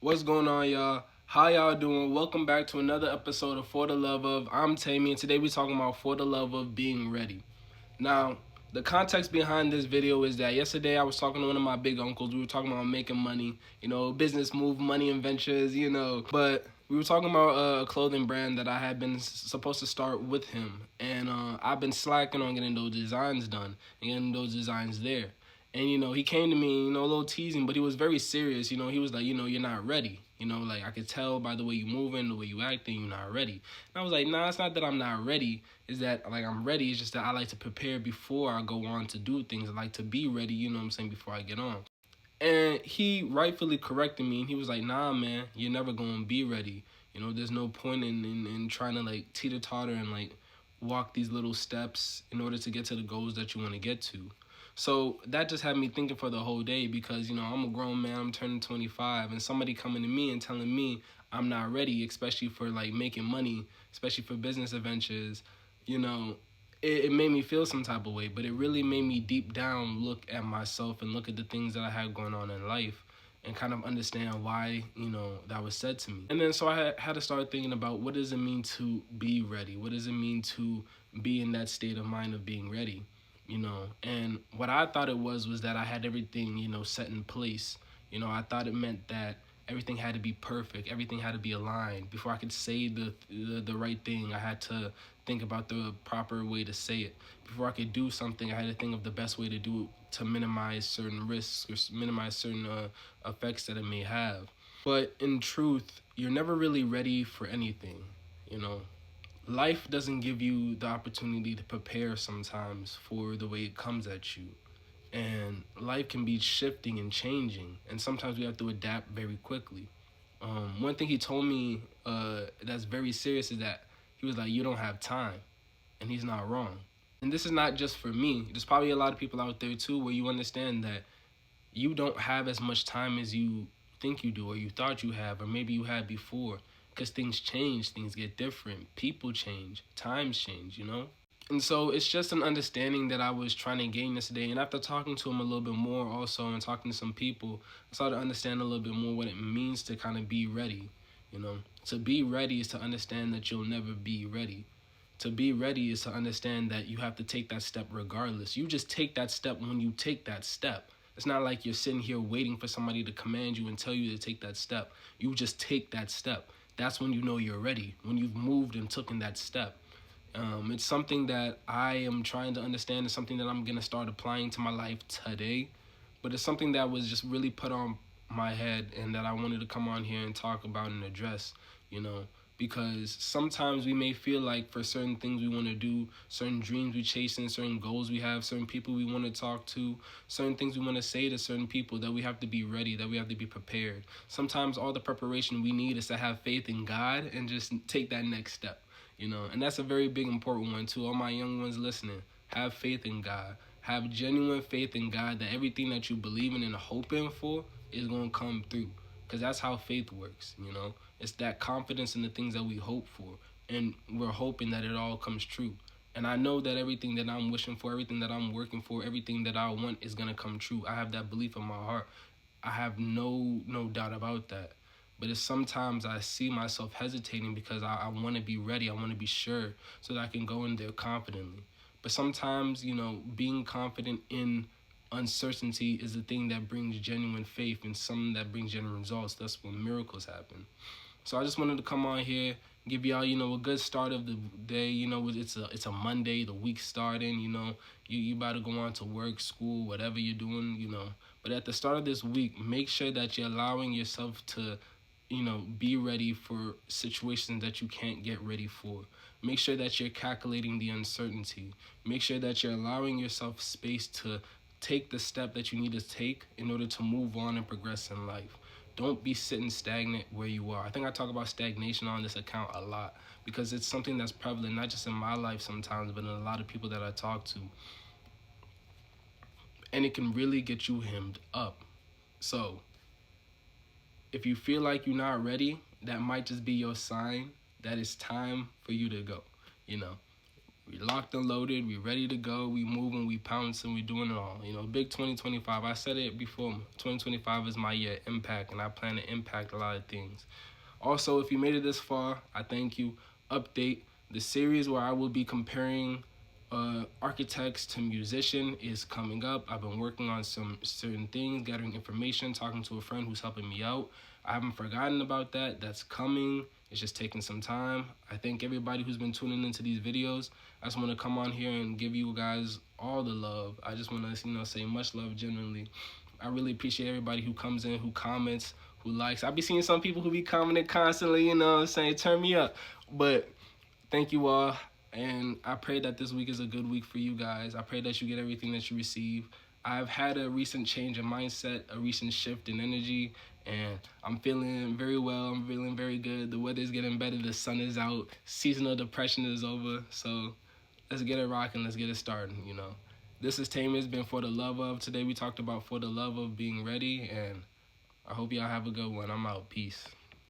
What's going on, y'all? How y'all doing? Welcome back to another episode of For the Love of. I'm Tammy, and today we're talking about For the Love of Being Ready. Now, the context behind this video is that yesterday I was talking to one of my big uncles. We were talking about making money, business move, money and ventures, But we were talking about a clothing brand that I had been supposed to start with him. And I've been slacking on getting those designs done and getting those designs there. And, he came to me, a little teasing, but he was very serious. He was like, you're not ready. Like I could tell by the way you moving, the way you acting, you're not ready. And I was like, nah, it's not that I'm not ready. It's that, like, I'm ready. It's just that I like to prepare before I go on to do things. I like to be ready, before I get on. And he rightfully corrected me, and he was like, nah, man, you're never going to be ready. There's no point in trying to, like, teeter-totter and, like, walk these little steps in order to get to the goals that you want to get to. So that just had me thinking for the whole day because, I'm a grown man, I'm turning 25, and somebody coming to me and telling me I'm not ready, especially for, like, making money, especially for business adventures, you know, it made me feel some type of way, but it really made me deep down look at myself and look at the things that I had going on in life and kind of understand why, that was said to me. And then so I had to start thinking about what does it mean to be ready? What does it mean to be in that state of mind of being ready? And what I thought it was that I had everything, set in place. I thought it meant that everything had to be perfect, everything had to be aligned. Before I could say the right thing, I had to think about the proper way to say it. Before I could do something, I had to think of the best way to do it to minimize certain risks or minimize certain effects that it may have. But in truth, you're never really ready for anything, you know life doesn't give you the opportunity to prepare sometimes for the way it comes at you. And life can be shifting and changing, and sometimes we have to adapt very quickly. One thing he told me that's very serious is that he was like, you don't have time. And he's not wrong. And this is not just for me. There's probably a lot of people out there too where you understand that you don't have as much time as you think you do or you thought you have or maybe you had before because things change, things get different, people change, times change. And so it's just an understanding that I was trying to gain this day. And after talking to him a little bit more also and talking to some people, I started to understand a little bit more what it means to kind of be ready. To be ready is to understand that you'll never be ready. To be ready is to understand that you have to take that step regardless. You just take that step when you take that step. It's not like you're sitting here waiting for somebody to command you and tell you to take that step. You just take that step. That's when you know you're ready, when you've moved and taken that step. It's something that I am trying to understand. It's something that I'm going to start applying to my life today. But it's something that was just really put on my head and that I wanted to come on here and talk about and address, you know, because sometimes we may feel like for certain things we want to do, certain dreams we chase and certain goals we have, certain people we want to talk to, certain things we want to say to certain people, that we have to be ready, that we have to be prepared. Sometimes all the preparation we need is to have faith in God and just take that next step. And that's a very big important one too. All my young ones listening, have faith in God. Have genuine faith in God that everything that you believe in and hoping for is going to come through. Because that's how faith works. It's that confidence in the things that we hope for. And we're hoping that it all comes true. And I know that everything that I'm wishing for, everything that I'm working for, everything that I want is going to come true. I have that belief in my heart. I have no doubt about that. But it's sometimes I see myself hesitating because I want to be ready. I want to be sure so that I can go in there confidently. But sometimes, being confident in uncertainty is the thing that brings genuine faith and something that brings genuine results. That's when miracles happen. So I just wanted to come on here, give y'all, a good start of the day. It's a Monday, the week starting. You about to go on to work, school, whatever you're doing. But at the start of this week, make sure that you're allowing yourself to be ready for situations that you can't get ready for. Make sure that you're calculating the uncertainty. Make sure that you're allowing yourself space to take the step that you need to take in order to move on and progress in life. Don't be sitting stagnant where you are. I think I talk about stagnation on this account a lot because it's something that's prevalent, not just in my life sometimes, but in a lot of people that I talk to. And it can really get you hemmed up. So, if you feel like you're not ready, that might just be your sign that it's time for you to go. We locked and loaded. We ready to go. We moving. We pouncing. We doing it all. You know, big 2025. I said it before. 2025 is my year impact, and I plan to impact a lot of things. Also, if you made it this far, I thank you. Update: the series where I will be comparing architects to musician is coming up. I've been working on some certain things, gathering information, talking to a friend who's helping me out. I haven't forgotten about that. That's coming. It's just taking some time. I thank everybody who's been tuning into these videos. I just want to come on here and give you guys all the love. I just want to, say much love genuinely. I really appreciate everybody who comes in, who comments, who likes. I be seeing some people who be commenting constantly, saying turn me up. But thank you all. And I pray that this week is a good week for you guys. I pray that you get everything that you receive. I've had a recent change in mindset, a recent shift in energy, and I'm feeling very well. I'm feeling very good. The weather's getting better. The sun is out. Seasonal depression is over. So let's get it rocking. Let's get it starting, This is Tammy. It's been For the Love Of. Today we talked about For the Love Of being ready, and I hope y'all have a good one. I'm out. Peace.